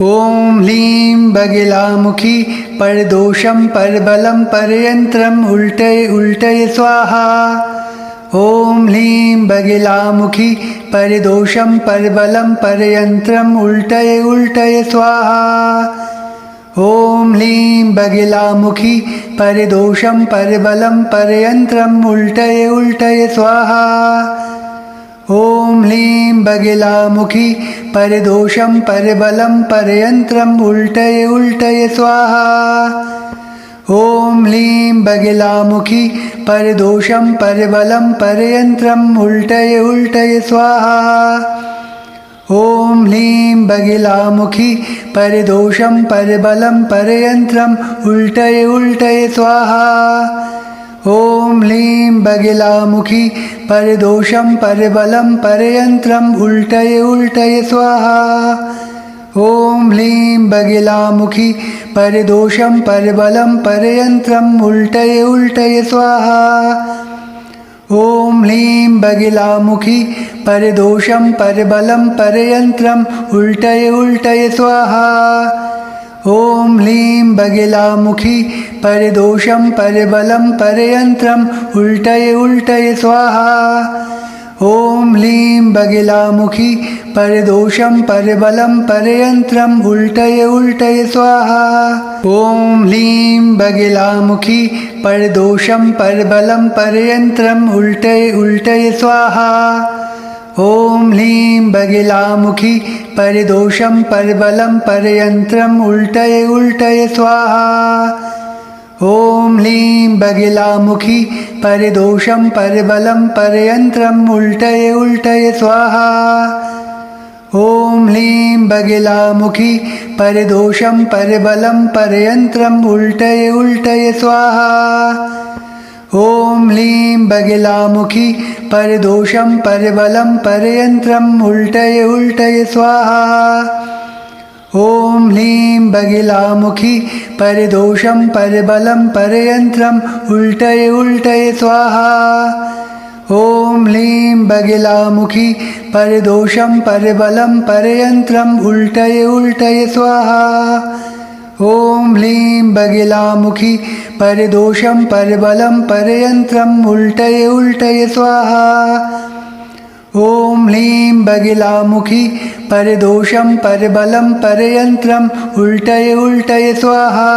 ॐ ह्लीं बगिलामुखी परदोषं परबलं परयन्त्रम् उल्टय उल्टय स्वाहा। ॐ ह्लीं बगिलामुखी परदोषं परबलं परयन्त्रम् उल्टय उल्टय स्वाहा। ॐ ह्लीं बगिलामुखी परदोषं परबलं परयन्त्रम् उल्टय उल्टय स्वाहा। ॐ ह्लीं बगिलामुखी परदोषं परबलं परयन्त्रम् उल्टय उल्टय स्वाहा। ॐ ह्लीं बगिलामुखी परदोषं परबलं परयन्त्रम् उल्टय उल्टय स्वाहा। ॐ ह्लीं बगिलामुखी परदोषं परबलं परयन्त्रम् उल्टय उल्टय स्वाहा। ॐ ह्लीं बगिलामुखी परदोषं परबलं परयन्त्रम् उल्टय उल्टय स्वाहा। ॐ ह्लीं बगिलामुखी परदोषं परबलं परयन्त्रम् उल्टय उल्टय स्वाहा। ॐ ह्लीं बगिलामुखी परदोषं परबलं परयन्त्रम् उल्टय उल्टय स्वाहा। ॐ ह्लीं बगिलामुखी परदोषं परबलं परयन्त्रम् उल्टय उल्टय स्वाहा। ॐ ह्लीं बगिलामुखी परदोषं परबलं परयन्त्रम् उल्टय उल्टय स्वाहा। ॐ ह्लीं बगिलामुखी परदोषं परबलं परयन्त्रम् उल्टय उल्टय स्वाहा। ॐ ह्लीं बगिलामुखी परदोषं परबलं परयन्त्रम् उल्टय उल्टय स्वाहा। ॐ ह्लीं बगिलामुखी परदोषं परबलं परयन्त्रम् उल्टय उल्टय स्वाहा। ॐ ह्लीं बगिलामुखी परदोषं परबलं परयन्त्रम् उल्टय उल्टय स्वाहा। ॐ ह्लीं बगिलामुखी परदोषं परबलं परयन्त्रम् उल्टय उल्टय स्वाहा। ॐ ह्लीं बगिलामुखी परदोषं परबलं परयन्त्रम् उल्टय उल्टय स्वाहा। ॐ ह्लीं बगिलामुखी परदोषं परबलं परयन्त्रम् उल्टय उल्टय स्वाहा। ॐ ह्लीं बगिलामुखी परदोषं परबलं परयन्त्रम् उल्टय उल्टय स्वाहा। ॐ ह्लीं बगिलामुखी परदोषं परबलं परयन्त्रम् उल्टय उल्टय स्वाहा।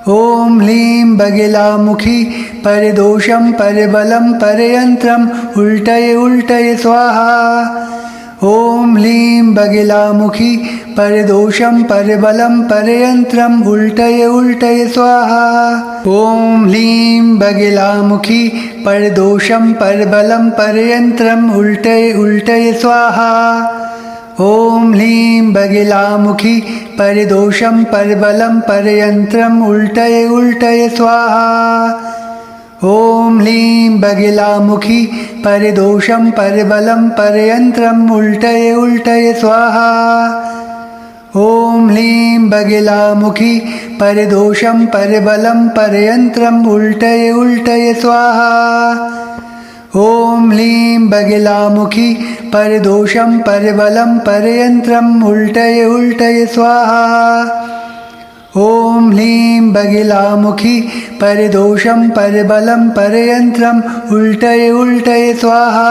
ॐ ह्लीं बगिलामुखी परदोषं परबलं परयन्त्रम् उल्टय उल्टय स्वाहा। ॐ ह्लीं बगिलामुखी परदोषं परबलं परयन्त्रम् उल्टय उल्टय स्वाहा। ॐ ह्लीं बगिलामुखी परदोषं परबलं परयन्त्रम् उल्टय उल्टय स्वाहा। ॐ ह्लीं बगिलामुखी परदोषं परबलं परयन्त्रम् उल्टय उल्टय स्वाहा। ॐ ह्लीं बगिलामुखी परदोषं परबलं परयन्त्रम् उल्टय उल्टय स्वाहा। ॐ ह्लीं बगिलामुखी परदोषं परबलं परयन्त्रम् उल्टय उल्टय स्वाहा। ॐ ह्लीं बगिलामुखी परदोषं परबलं परयन्त्रम् उल्टय उल्टय स्वाहा। ॐ ह्लीं बगिलामुखी परदोषं परबलं परयन्त्रम् उल्टय उल्टय स्वाहा।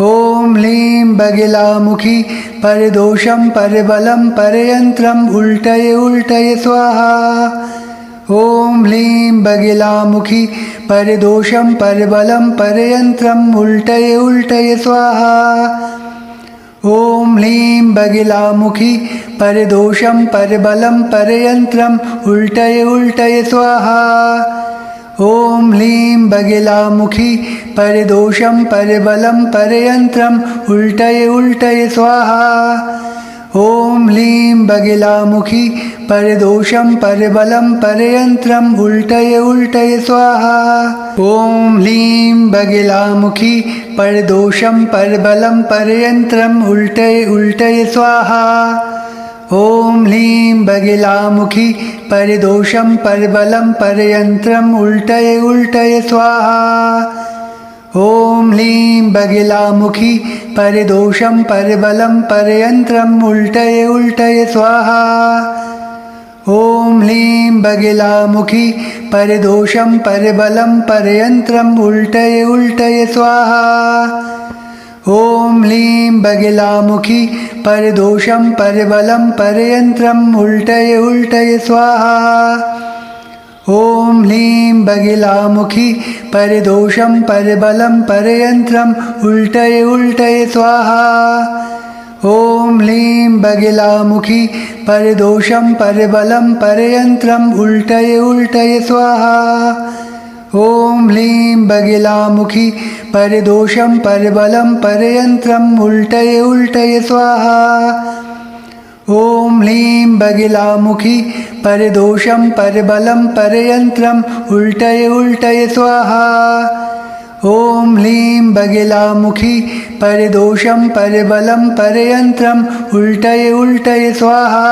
ॐ ह्लीं बगिलामुखी परदोषं परबलं परयन्त्रम् उल्टय उल्टय स्वाहा। ॐ ह्लीं बगिलामुखी परदोषं परबलं परयन्त्रम् उल्टय उल्टय स्वाहा। ॐ ह्लीं बगिलामुखी परदोषं परबलं परयन्त्रम् उल्टय उल्टय स्वाहा। ॐ ह्लीं बगिलामुखी परदोषं परबलं परयन्त्रम् उल्टय उल्टय स्वाहा। ॐ ह्लीं बगिलामुखी परदोषं परबलं परयन्त्रम् उल्टय उल्टय स्वाहा। ॐ ह्लीं बगिलामुखी परदोषं परबलं परयन्त्रम् उल्टय उल्टय स्वाहा। ॐ ह्लीं बगिलामुखी परदोषं परबलं परयन्त्रम् उल्टय उल्टय स्वाहा। ॐ ह्लीं बगिलामुखी परिदोषं परबलं परयन्त्रम् उल्टय उल्टय स्वाहा। ॐ ह्लीं बगिलामुखी परिदोषं परबलं परयन्त्रम् उल्टय उल्टय स्वाहा। ॐ ह्लीं बगिलामुखी परिदोषं परबलं परयन्त्रम् उल्टय उल्टय स्वाहा। ॐ ह्लीं बगिलामुखी परिदोषं परबलं परयन्त्रम् उल्टय उल्टय स्वाहा। ॐ ह्लीं बगिलामुखी परिदोषं परबलं परयन्त्रम् उल्टय उल्टय स्वाहा। ॐ ह्लीं बगिलामुखी परिदोषं परबलं परयन्त्रम् उल्टय उल्टय स्वाहा। ॐ ह्लीं बगिलामुखी परिदोषं परबलं परयन्त्रम् उल्टय उल्टय स्वाहा। ॐ ह्लीं बगिलामुखी परिदोषं परबलं परयन्त्रम् उल्टय उल्टय स्वाहा।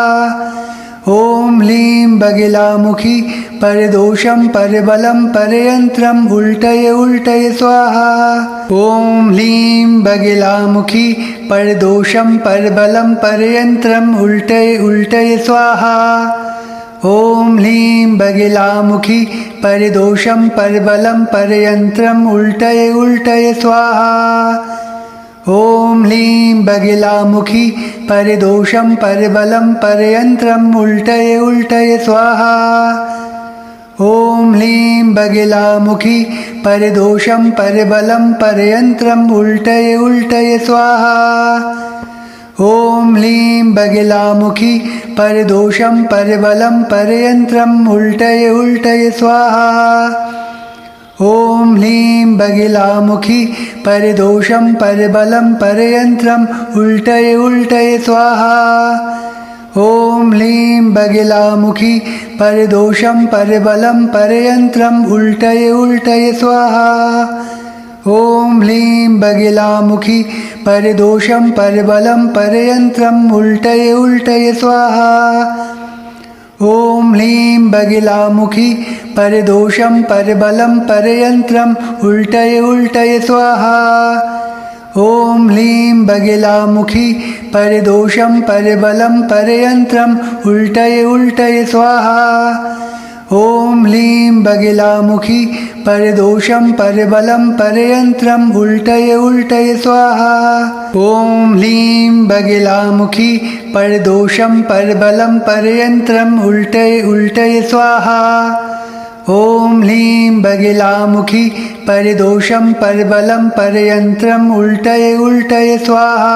ॐ ह्लीं बगिलामुखी परिदोषं परबलं परयन्त्रम् उल्टय उल्टय स्वाहा। ॐ ह्लीं बगिलामुखी परिदोषं परबलं परयन्त्रम् उल्टय उल्टय स्वाहा। ॐ ह्लीं बगिलामुखी परिदोषं परबलं परयन्त्रम् उल्टय उल्टय स्वाहा। ॐ ह्लीं बगिलामुखी परिदोषं परबलं परयन्त्रम् उल्टय उल्टय स्वाहा। ॐ ह्लीं बगिलामुखी परिदोषं परबलं परयन्त्रम् उल्टय उल्टय स्वाहा। ॐ ह्लीं बगिलामुखी परिदोषं परबलं परयन्त्रम् उल्टय उल्टय स्वाहा। ॐ ह्लीं बगिलामुखी परिदोषं परबलं परयन्त्रम् उल्टय उल्टय स्वाहा। ॐ ह्लीं बगिलामुखी परिदोषं परबलं परयन्त्रम् उल्टय उल्टय स्वाहा। ॐ ह्लीं बगिलामुखी परिदोषं परबलं परयन्त्रम् उल्टय उल्टय स्वाहा। ॐ ह्लीं बगिलामुखी परिदोषं परबलं परयन्त्रम् उल्टय उल्टय स्वाहा। ॐ ह्लीं बगिलामुखी परिदोषं परबलं परयन्त्रम् उल्टय उल्टय स्वाहा। ॐ ह्लीं बगिलामुखी परिदोषं परबलं परयन्त्रम् उल्टय उल्टय स्वाहा। ॐ ह्लीं बगिलामुखी परिदोषं परबलं परयन्त्रम् उल्टय उल्टय स्वाहा। ॐ ह्लीं बगिलामुखी परिदोषं परबलं परयन्त्रम् उल्टय उल्टय स्वाहा।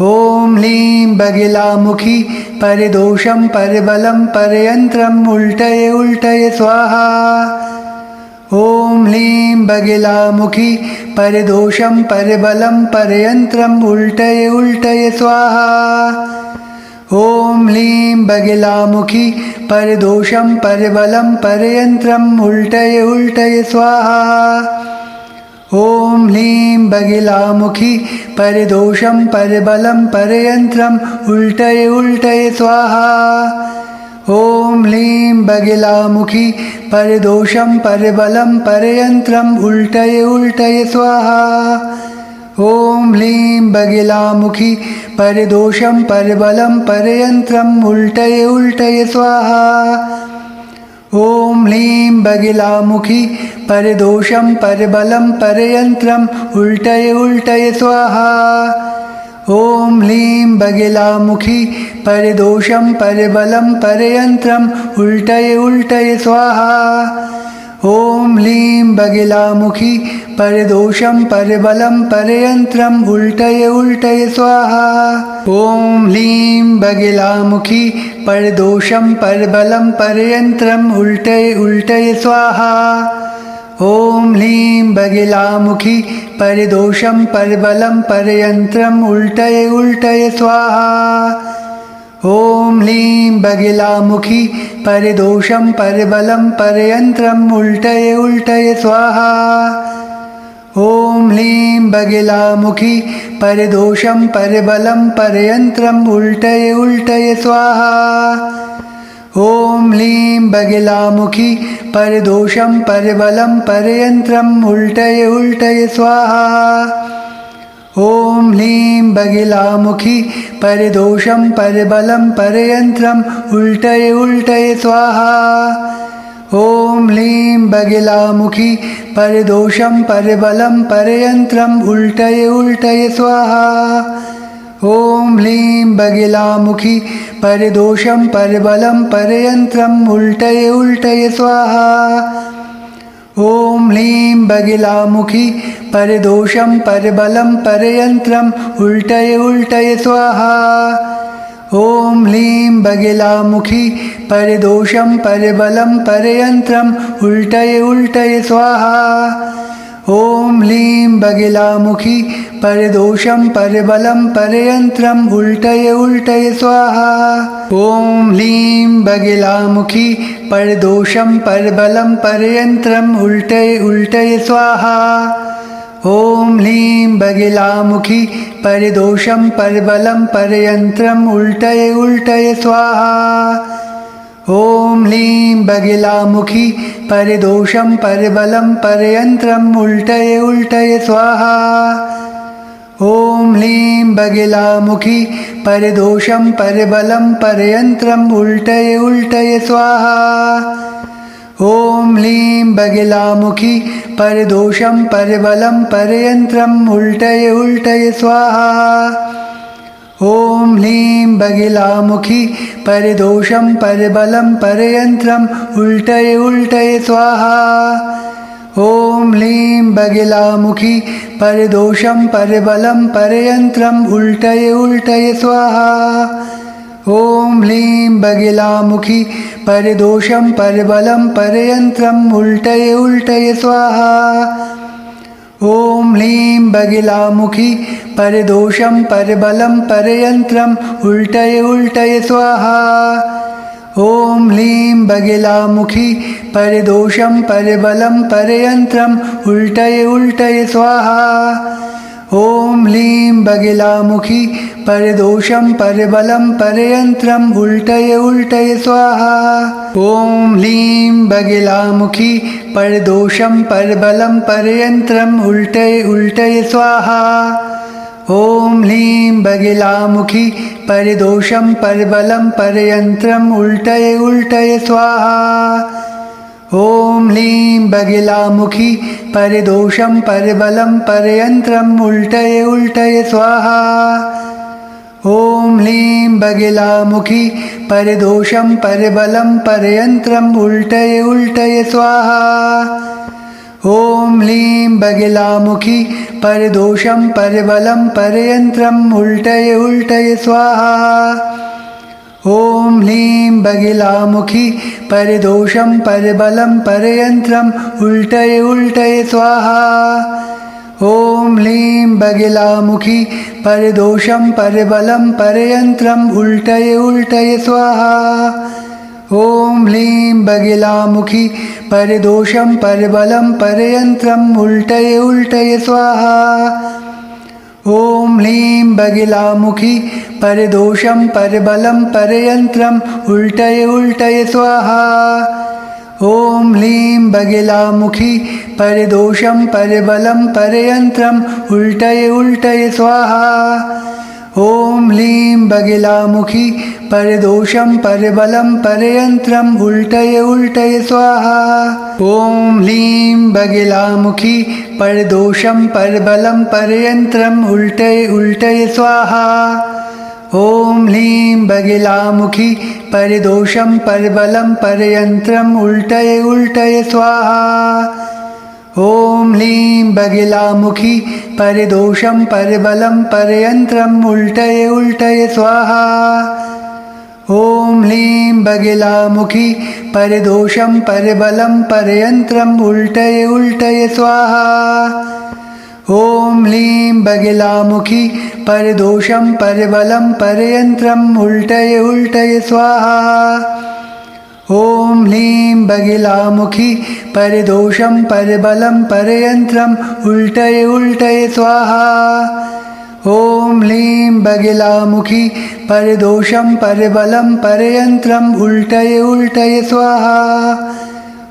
ॐ ह्लीं बगिलामुखी परिदोषं परबलं परयन्त्रम् उल्टय उल्टय स्वाहा। ॐ ह्लीं बगिलामुखी परिदोषं परबलं परयन्त्रम् उल्टय उल्टय स्वाहा। ॐ ह्लीं बगिलामुखी परिदोषं परबलं परयन्त्रम् उल्टय उल्टय स्वाहा। ॐ ह्लीं बगिलामुखी परिदोषं परबलं परयन्त्रम् उल्टय उल्टय स्वाहा। ॐ ह्लीं बगिलामुखी परिदोषं परबलं परयन्त्रम् उल्टय उल्टय स्वाहा। ॐ ह्लीं बगिलामुखी परिदोषं परबलं परयन्त्रम् उल्टय उल्टय स्वाहा। ॐ ह्लीं बगिलामुखी परिदोषं परबलं परयन्त्रम् उल्टय उल्टय स्वाहा। ॐ ह्लीं बगिलामुखी परिदोषं परबलं परयन्त्रम् उल्टय उल्टय स्वाहा। ॐ ह्लीं बगिलामुखी परिदोषं परबलं परयन्त्रम् उल्टय उल्टय स्वाहा। ॐ ह्लीं बगिलामुखी परिदोषं परबलं परयन्त्रम् उल्टय उल्टय स्वाहा। ॐ ह्लीं बगिलामुखी परिदोषं परबलं परयन्त्रम् उल्टय उल्टय स्वाहा। ॐ ह्लीं बगिलामुखी परिदोषं परबलं परयन्त्रम् उल्टय उल्टय स्वाहा। ॐ ह्लीं बगिलामुखी परिदोषं परबलं परयन्त्रम् उल्टय उल्टय स्वाहा। ॐ ह्लीं बगिलामुखी परदोषं परबलं परयन्त्रम् उल्टय उल्टय स्वाहा। ॐ ह्लीं बगिलामुखी परदोषं परबलं परयन्त्रम् उल्टय उल्टय स्वाहा। ॐ ह्लीं बगिलामुखी परदोषं परबलं परयन्त्रम् उल्टय उल्टय स्वाहा। ॐ ह्लीं बगिलामुखी परदोषं परबलं परयन्त्रम् उल्टय उल्टय स्वाहा। ॐ ह्लीं बगिलामुखी परदोषं परबलं परयन्त्रम् उल्टय उल्टय स्वाहा। ॐ ह्लीं बगिलामुखी परदोषं परबलं परयन्त्रम् उल्टय उल्टय स्वाहा। ॐ ह्लीं बगिलामुखी परदोषं परबलं परयन्त्रम् उल्टय उल्टय स्वाहा। ॐ ह्लीं बगिलामुखी परदोषं परबलं परयन्त्रम् उल्टय उल्टय स्वाहा। ॐ ह्लीं बगिलामुखी परदोषं परबलं परयन्त्रम् उल्टय उल्टय स्वाहा। ॐ ह्लीं बगिलामुखी परदोषं परबलं परयन्त्रम् उल्टय उल्टय स्वाहा। ॐ ह्लीं बगिलामुखी परदोषं परबलं परयन्त्रम् उल्टय उल्टय स्वाहा। ॐ ह्लीं बगिलामुखी परदोषं परबलं परयन्त्रम् उल्टय उल्टय स्वाहा। ॐ ह्लीं बगिलामुखी परदोषं परबलं परयन्त्रम् उल्टय उल्टय स्वाहा। ॐ ह्लीं बगिलामुखी परदोषं परबलं परयन्त्रम् उल्टय उल्टय स्वाहा। ॐ ह्लीं बगिलामुखी परदोषं परबलं परयन्त्रम् उल्टय उल्टय स्वाहा। ॐ ह्लीं बगिलामुखी परदोषं परबलं परयन्त्रम् उल्टय उल्टय स्वाहा। ॐ ह्लीं बगिलामुखी परदोषं परबलं परयन्त्रम् उल्टय उल्टय स्वाहा। ॐ ह्लीं बगिलामुखी परदोषं परबलं परयन्त्रम् उल्टय उल्टय स्वाहा। ॐ ह्लीं बगिलामुखी परदोषं परबलं परयन्त्रम् उल्टय उल्टय स्वाहा। ॐ ह्लीं बगिलामुखी परदोषं परबलं परयन्त्रम् उल्टय उल्टय स्वाहा। ॐ ह्लीं बगिलामुखी परदोषं परबलं परयन्त्रम् उल्टय उल्टय स्वाहा। ॐ ह्लीं बगिलामुखी परदोषं परबलं परयन्त्रम् उल्टय उल्टय स्वाहा। ॐ ह्लीं बगिलामुखी परदोषं परबलं परयन्त्रम् उल्टय उल्टय स्वाहा। ॐ ह्लीं बगिलामुखी परदोषं परबलं परयन्त्रम् उल्टय उल्टय स्वाहा। ॐ ह्लीं बगिलामुखी परदोषं परबलं परयन्त्रम् उल्टय उल्टय स्वाहा। ॐ ह्लीं बगिलामुखी परदोषं परबलं परयन्त्रम् उल्टय उल्टय स्वाहा। ॐ ह्लीं बगिलामुखी परदोषं परबलं परयन्त्रम् उल्टय उल्टय स्वाहा। ॐ ह्लीं बगिलामुखी परदोषं परबलं परयन्त्रम् उल्टय उल्टय स्वाहा। ॐ ह्लीं बगिलामुखी परदोषं परबलं परयन्त्रम् उल्टय उल्टय स्वाहा। ॐ ह्लीं बगिलामुखी परदोषं परबलं परयन्त्रम् उल्टय उल्टय स्वाहा। ॐ ह्लीं बगिलामुखी परदोषं परबलं परयन्त्रम् उल्टय उल्टय स्वाहा। ॐ ह्लीं बगिलामुखी परदोषं परबलं परयन्त्रम् उल्टय उल्टय स्वाहा। ॐ ह्लीं बगिलामुखी परदोषं परबलं परयन्त्रम् उल्टय उल्टय स्वाहा। ॐ ह्लीं बगिलामुखी परदोषं परबलं परयन्त्रम् उल्टय उल्टय स्वाहा। ॐ ह्लीं बगिलामुखी परदोषं परबलं परयन्त्रम् उल्टय उल्टय स्वाहा। ॐ ह्लीं बगिलामुखी परदोषं परबलं परयन्त्रम् उल्टय उल्टय स्वाहा।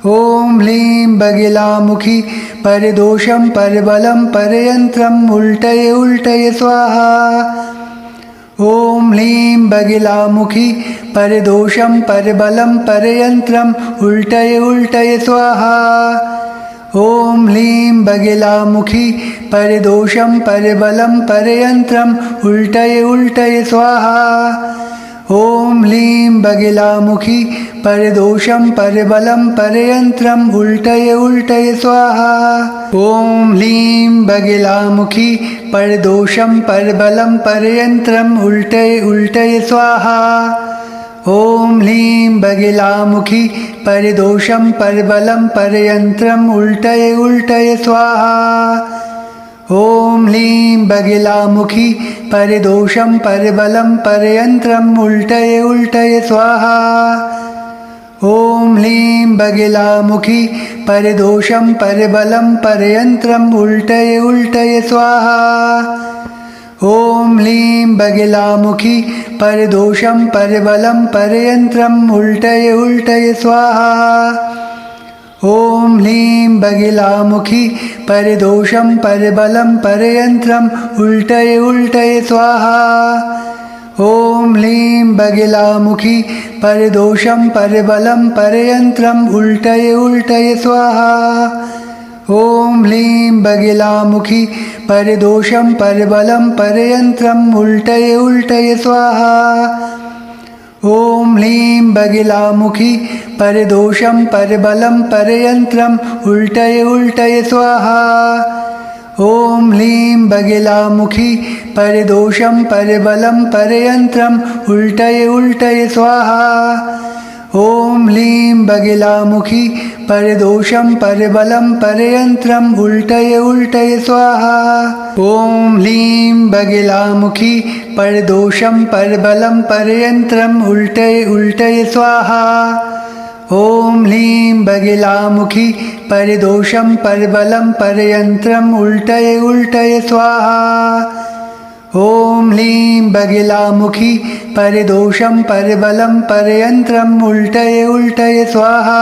ॐ ह्लीं बगिलामुखी परदोषं परबलं परयन्त्रम् उल्टय उल्टय स्वाहा। ॐ ह्लीं बगिलामुखी परदोषं परबलं परयन्त्रम् उल्टय उल्टय स्वाहा। ॐ ह्लीं बगिलामुखी परदोषं परबलं परयन्त्रम् उल्टय उल्टय स्वाहा। ॐ ह्लीं बगिलामुखी परदोषं परबलं परयन्त्रम् उल्टय उल्टय स्वाहा। ॐ ह्लीं बगिलामुखी परदोषं परबलं परयन्त्रम् उल्टय उल्टय स्वाहा। ॐ ह्लीं बगिलामुखी परदोषं परबलं परयन्त्रम् उल्टय उल्टय स्वाहा। ॐ ह्लीं बगिलामुखी परदोषं परबलं परयन्त्रम् उल्टय उल्टय स्वाहा। ॐ ह्लीं बगिलामुखी परदोषं परबलं परयन्त्रम् उल्टय उल्टय स्वाहा। ॐ ह्लीं बगिलामुखी परदोषं परबलं परयन्त्रम् उल्टय उल्टय स्वाहा। ॐ ह्लीं बगिलामुखी परदोषं परबलं परयन्त्रम् उल्टय उल्टय स्वाहा। ॐ ह्लीं बगिलामुखी परदोषं परबलं परयन्त्रम् उल्टय उल्टय स्वाहा। ॐ ह्लीं बगिलामुखी परदोषं परबलं परयन्त्रम् उल्टय उल्टय स्वाहा। ॐ ह्लीं बगिलामुखी परदोषं परबलं परयन्त्रम् उल्टय उल्टय स्वाहा। ॐ ह्लीं बगिलामुखी परदोषं परबलं परयन्त्रम् उल्टय उल्टय स्वाहा। ॐ ह्लीं बगिलामुखी परदोषं परबलं परयन्त्रम् उल्टय उल्टय स्वाहा। ॐ ह्लीं बगिलामुखी परदोषं परबलं परयन्त्रम् उल्टय उल्टय स्वाहा। ॐ ह्लीं बगिलामुखी परदोषं परबलं परयन्त्रम् उल्टय उल्टय स्वाहा। ॐ ह्लीं बगिलामुखी परदोषं परबलं परयन्त्रम् उल्टय उल्टय स्वाहा।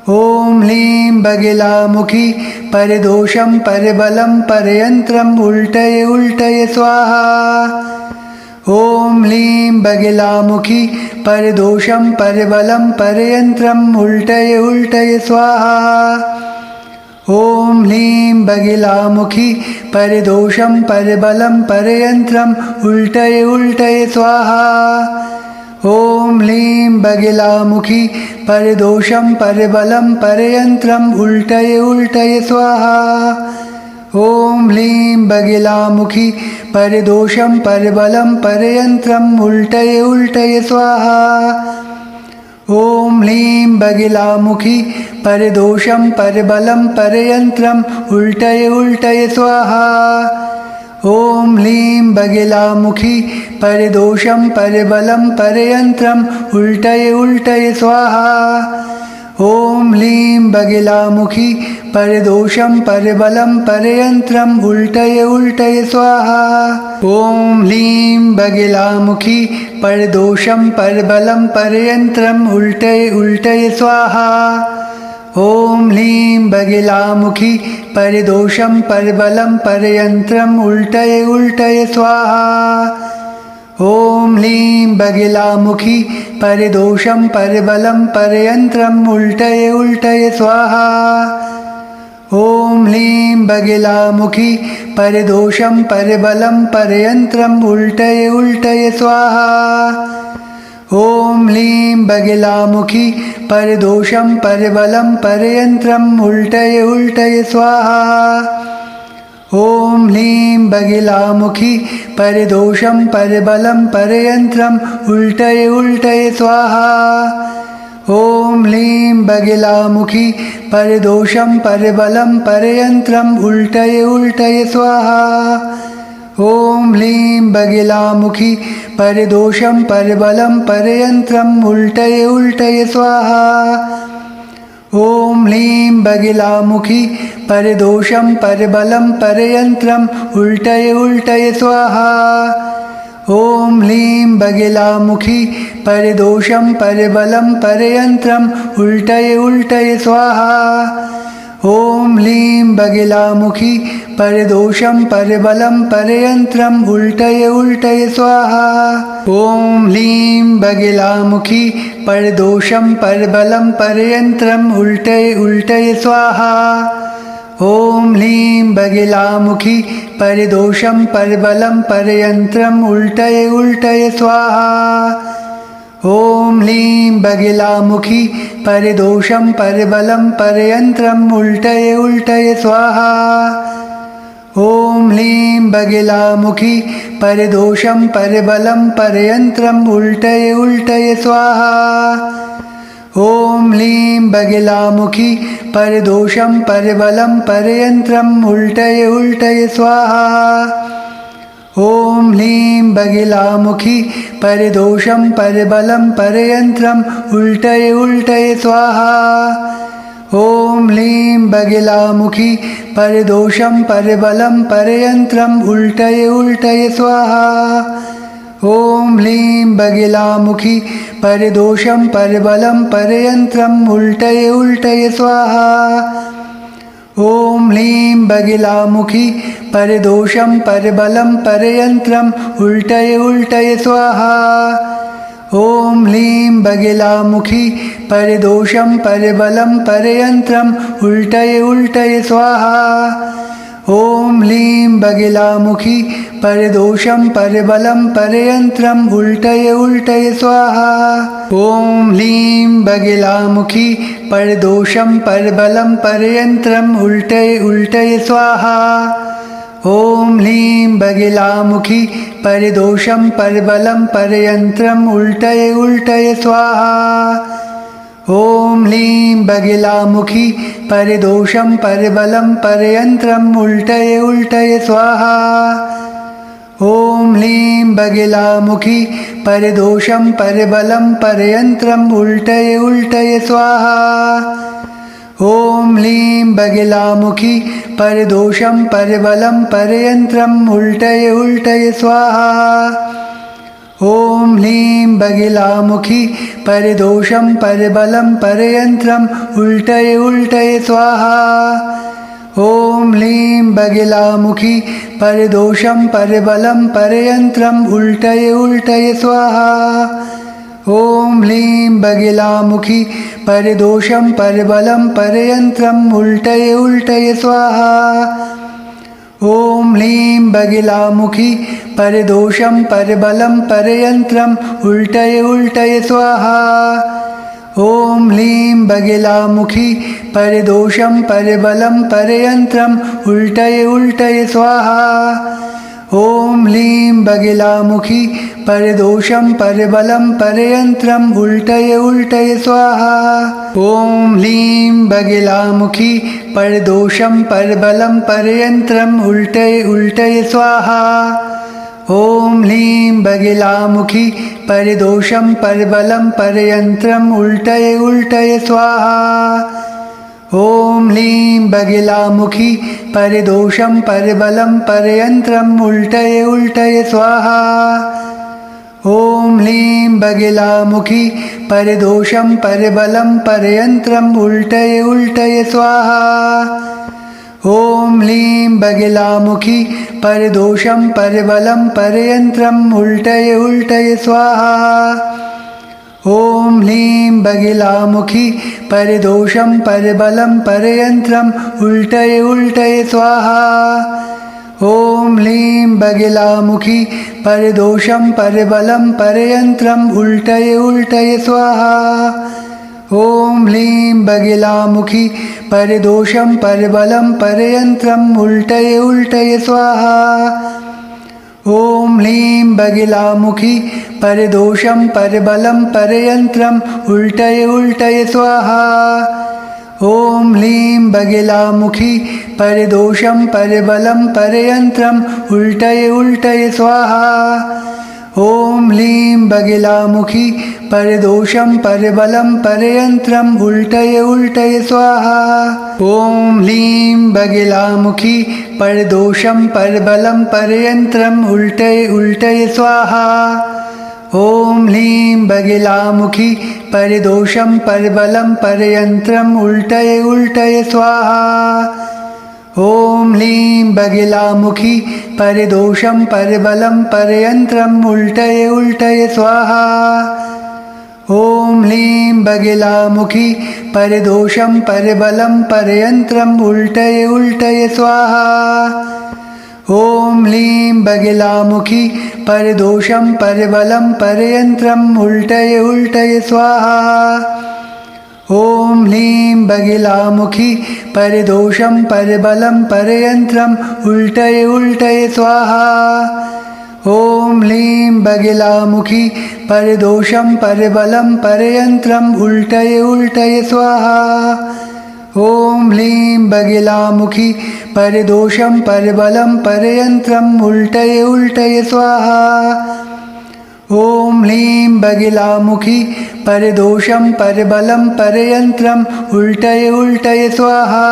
ॐ ह्लीं बगिलामुखी परदोषं परबलं परयन्त्रम् उल्टय उल्टय स्वाहा। ॐ ह्लीं बगिलामुखी परदोषं परबलं परयन्त्रम् उल्टय उल्टय स्वाहा। ॐ ह्लीं बगिलामुखी परदोषं परबलं परयन्त्रम् उल्टय उल्टय स्वाहा। ॐ ह्लीं बगिलामुखी परदोषं परबलं परयन्त्रम् उल्टय उल्टय स्वाहा। ॐ ह्लीं बगिलामुखी परदोषं परबलं परयन्त्रम् उल्टय उल्टय स्वाहा। ॐ ह्लीं बगिलामुखी परदोषं परबलं परयन्त्रम् उल्टय उल्टय स्वाहा। ॐ ह्लीं बगिलामुखी परदोषं परबलं परयन्त्रम् उल्टय उल्टय स्वाहा। ॐ ह्लीं बगिलामुखी परदोषं परबलं परयन्त्रम् उल्टय उल्टय स्वाहा। ॐ ह्लीं बगिलामुखी परदोषं परबलं परयन्त्रम् उल्टय उल्टय स्वाहा। ॐ ह्लीं बगिलामुखी परदोषं परबलं परयन्त्रम् उल्टय उल्टय स्वाहा। ॐ ह्लीं बगिलामुखी परदोषं परबलं परयन्त्रम् उल्टय उल्टय स्वाहा। ॐ ह्लीं बगिलामुखी परदोषं परबलं परयन्त्रम् उल्टय उल्टय स्वाहा। ॐ ह्लीं बगिलामुखी परदोषं परबलं परयन्त्रम् उल्टय उल्टय स्वाहा। ॐ ह्लीं बगिलामुखी परदोषं परबलं परयन्त्रम् उल्टय उल्टय स्वाहा। ॐ ह्लीं बगिलामुखी परदोषं परबलं परयन्त्रम् उल्टय उल्टय स्वाहा। ॐ ह्लीं बगिलामुखी परदोषं परबलं परयन्त्रम् उल्टय उल्टय स्वाहा। ॐ ह्लीं बगिलामुखी परदोषं परबलं परयन्त्रम् उल्टय उल्टय स्वाहा। ॐ ह्लीं बगिलामुखी परदोषं परबलं परयन्त्रम् उल्टय उल्टय स्वाहा। ॐ ह्लीं बगिलामुखी परदोषं परबलं परयन्त्रम् उल्टय उल्टय स्वाहा। ॐ ह्लीं बगिलामुखी परदोषं परबलं परयन्त्रम् उल्टय उल्टय स्वाहा। ॐ ह्लीं बगिलामुखी परदोषं परबलं परयन्त्रम् उल्टय उल्टय स्वाहा। ॐ ह्लीं बगिलामुखी परदोषं परबलं परयन्त्रम् उल्टय उल्टय स्वाहा। ॐ ह्लीं बगिलामुखी परदोषं परबलं परयन्त्रम् उल्टय उल्टय स्वाहा। ॐ ह्लीं बगिलामुखी परदोषं परबलं परयन्त्रम् उल्टय उल्टय स्वाहा। ॐ ह्लीं बगिलामुखी परदोषं परबलं परयन्त्रम् उल्टय उल्टय स्वाहा। ॐ ह्लीं बगिलामुखी परदोषं परबलं परयन्त्रम् उल्टय उल्टय स्वाहा। ॐ ह्लीं बगिलामुखी परदोषं परबलं परयन्त्रम् उल्टय उल्टय स्वाहा। ॐ ह्लीं बगिलामुखी परदोषं परबलं परयन्त्रम् उल्टय उल्टय स्वाहा। ॐ ह्लीं बगिलामुखी परदोषं परबलं परयन्त्रम् उल्टय उल्टय स्वाहा। ॐ ह्लीं बगिलामुखी परदोषं परबलं परयन्त्रम् उल्टय उल्टय स्वाहा। ॐ ह्लीं बगिलामुखी परदोषं परबलं परयन्त्रम् उल्टय उल्टय स्वाहा। ॐ ह्लीं बगिलामुखी परदोषं परबलं परयन्त्रम् उल्टय उल्टय स्वाहा। ॐ ह्लीं बगिलामुखी परदोषं परबलं परयन्त्रम् उल्टय उल्टय स्वाहा। ॐ ह्लीं बगिलामुखी परदोषं परबलं परयन्त्रम् उल्टय उल्टय स्वाहा। ॐ ह्लीं बगिलामुखी परदोषं परबलं परयन्त्रम् उल्टय उल्टय स्वाहा। ॐ ह्लीं बगिलामुखी परदोषं परबलं परयन्त्रम् उल्टय उल्टय स्वाहा। ॐ ह्लीं बगिलामुखी परदोषं परबलं परयन्त्रम् उल्टय उल्टय स्वाहा। ॐ ह्लीं बगिलामुखी परदोषं परबलं परयन्त्रम् उल्टय उल्टय स्वाहा। ॐ ह्लीं बगिलामुखी परदोषं परबलं परयन्त्रम् उल्टय उल्टय स्वाहा। ॐ ह्लीं बगिलामुखी परदोषं परबलं परयन्त्रम् उल्टय उल्टय स्वाहा। ॐ ह्लीं बगिलामुखी परदोषं परबलं परयन्त्रम् उल्टय उल्टय स्वाहा। ॐ ह्लीं बगिलामुखी परदोषं परबलं परयन्त्रम् उल्टय उल्टय स्वाहा। ॐ ह्लीं बगिलामुखी परदोषं परबलं परयन्त्रम् उल्टय उल्टय स्वाहा। ॐ ह्लीं बगिलामुखी परदोषं परबलं परयन्त्रम् उल्टय उल्टय स्वाहा। ॐ ह्लीं बगिलामुखी परदोषं परबलं परयन्त्रम् उल्टय उल्टय स्वाहा। ॐ ह्लीं बगिलामुखी परदोषं परबलं परयन्त्रम् उल्टय उल्टय स्वाहा। ॐ ह्लीं बगिलामुखी परदोषं परबलं परयन्त्रम् उल्टय उल्टय स्वाहा। ॐ ह्लीं बगिलामुखी परदोषं परबलं परयन्त्रम् उल्टय उल्टय स्वाहा। ॐ ह्लीं बगिलामुखी परदोषं परबलं परयन्त्रम् उल्टय उल्टय स्वाहा। ॐ ह्लीं बगिलामुखी परदोषं परबलं परयन्त्रम् उल्टय उल्टय स्वाहा। ॐ ह्लीं बगिलामुखी परदोषं परबलं परयन्त्रम् उल्टय उल्टय स्वाहा। ॐ ह्लीं बगिलामुखी परदोषं परबलं परयन्त्रम् उल्टय उल्टय स्वाहा। ॐ ह्लीं बगिलामुखी परदोषं परबलं परयन्त्रम् उल्टय उल्टय स्वाहा। ॐ ह्लीं बगिलामुखी परदोषं परबलं परयन्त्रम् उल्टय उल्टय स्वाहा। ॐ ह्लीं बगिलामुखी परदोषं परबलं परयन्त्रम् उल्टय उल्टय स्वाहा। ॐ ह्लीं बगिलामुखी परदोषं परबलं परयन्त्रम् उल्टय उल्टय स्वाहा। ॐ ह्लीं बगिलामुखी परदोषं परबलं परयन्त्रम् उल्टय उल्टय स्वाहा। ॐ ह्लीं बगिलामुखी परदोषं परबलं परयन्त्रम् उल्टय उल्टय स्वाहा। ॐ ह्लीं बगिलामुखी परदोषं परबलं परयन्त्रम् उल्टय उल्टय स्वाहा। ॐ ह्लीं बगिलामुखी परदोषं परबलं परयन्त्रम् उल्टय उल्टय स्वाहा। ॐ ह्लीं बगिलामुखी परदोषं परबलं परयन्त्रम् उल्टय उल्टय स्वाहा।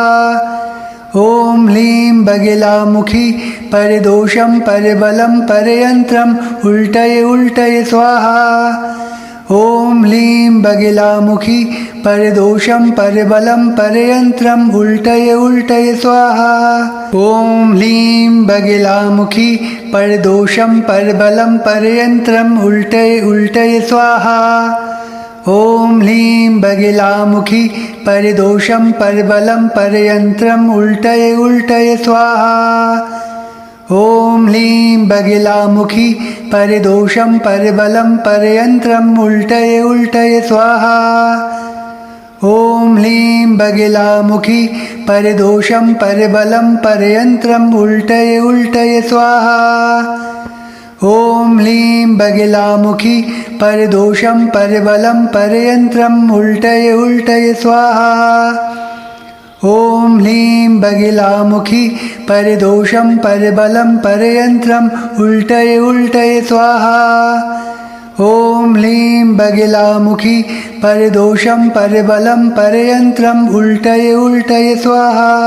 ॐ ह्लीं बगिलामुखी परदोषं परबलं परयन्त्रम् उल्टय उल्टय स्वाहा। ॐ ह्लीं बगिलामुखी परदोषं परबलं परयन्त्रम् उल्टय उल्टय स्वाहा। ॐ ह्लीं बगिलामुखी परदोषं परबलं परयन्त्रम् उल्टय उल्टय स्वाहा। ॐ ह्लीं बगिलामुखी परदोषं परबलं परयन्त्रम् उल्टय उल्टय स्वाहा। ॐ ह्लीं बगिलामुखी परदोषं परबलं परयन्त्रम् उल्टय उल्टय स्वाहा। ॐ ह्लीं बगिलामुखी परदोषं परबलं परयन्त्रम् उल्टय उल्टय स्वाहा। ॐ ह्लीं बगिलामुखी परदोषं परबलं परयन्त्रम् उल्टय उल्टय स्वाहा। ॐ ह्लीं बगिलामुखी परदोषं परबलं परयन्त्रम् उल्टय उल्टय स्वाहा। ॐ ह्लीं बगिलामुखी परदोषं परबलं परयन्त्रम् उल्टय उल्टय स्वाहा।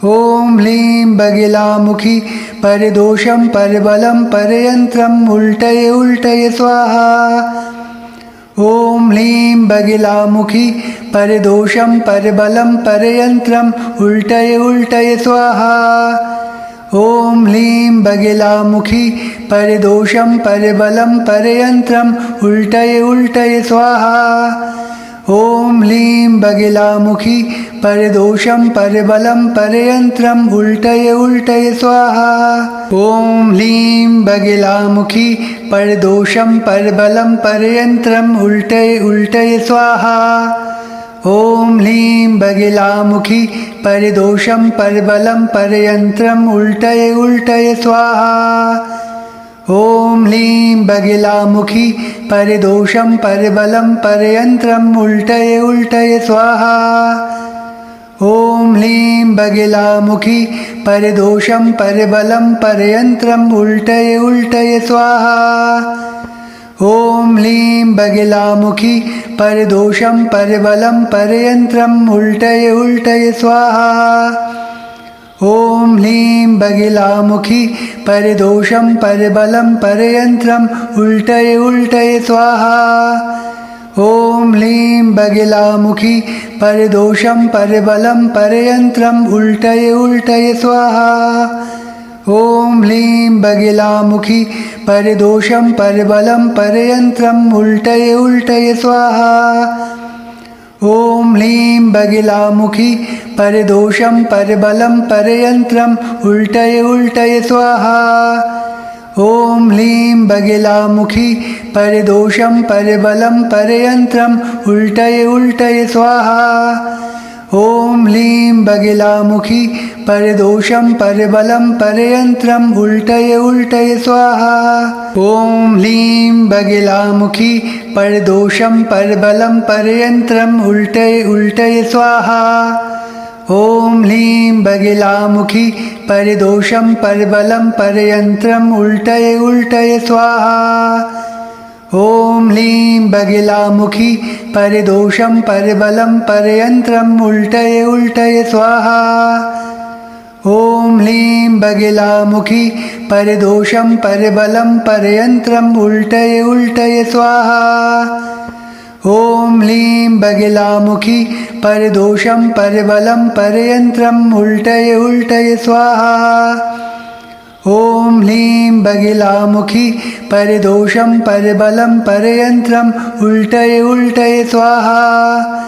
ॐ ह्लीं बगिलामुखी परदोषं परबलं परयन्त्रम् उल्टय उल्टय स्वाहा। ॐ ह्लीं बगिलामुखी परदोषं परबलं परयन्त्रम् उल्टय उल्टय स्वाहा। ॐ ह्लीं बगिलामुखी परदोषं परबलं परयन्त्रम् उल्टय उल्टय स्वाहा। ॐ ह्लीं बगिलामुखी परदोषं परबलं परयन्त्रम् उल्टय उल्टय स्वाहा। ॐ ह्लीं बगिलामुखी परदोषं परबलं परयन्त्रम् उल्टय उल्टय स्वाहा। ॐ ह्लीं बगिलामुखी परदोषं परबलं परयन्त्रम् उल्टय उल्टय स्वाहा। ॐ ह्लीं बगिलामुखी परदोषं परबलं परयन्त्रम् उल्टय उल्टय स्वाहा। ॐ ह्लीं बगिलामुखी परदोषं परबलं परयन्त्रम् उल्टय उल्टय स्वाहा। ॐ ह्लीं बगिलामुखी परदोषं परबलं परयन्त्रम् उल्टय उल्टय स्वाहा। ॐ ह्लीं बगिलामुखी परदोषं परबलं परयन्त्रम् उल्टय उल्टय स्वाहा। ॐ ह्लीं बगिलामुखी परदोषं परबलं परयन्त्रम् उल्टय उल्टय स्वाहा। ॐ ह्लीं बगिलामुखी परदोषं परबलं परयन्त्रम् उल्टय उल्टय स्वाहा। ॐ ह्लीं बगिलामुखी परदोषं परबलं परयन्त्रम् उल्टय उल्टय स्वाहा। ॐ ह्लीं बगिलामुखी परदोषं परबलं परयन्त्रम् उल्टय उल्टय स्वाहा। ॐ ह्लीं बगिलामुखी परदोषं परबलं परयन्त्रम् उल्टय उल्टय स्वाहा। ॐ ह्लीं बगिलामुखी परदोषं परबलं परयन्त्रम् उल्टय उल्टय स्वाहा। ॐ ह्लीं बगिलामुखी परदोषं परबलं परयन्त्रम् उल्टय उल्टय स्वाहा। ॐ ह्लीं बगिलामुखी परिदोषं परबलं परयन्त्रम् उल्टय उल्टय स्वाहा ॐ ह्लीं बगिलामुखी परिदोषं परबलं परयन्त्रम् उल्टय उल्टय स्वाहा ॐ ह्लीं बगिलामुखी परिदोषं परबलं परयन्त्रम् उल्टय उल्टय स्वाहा ॐ ह्लीं बगिलामुखी परिदोषं परबलं परयन्त्रम् उल्टय उल्टय स्वाहा।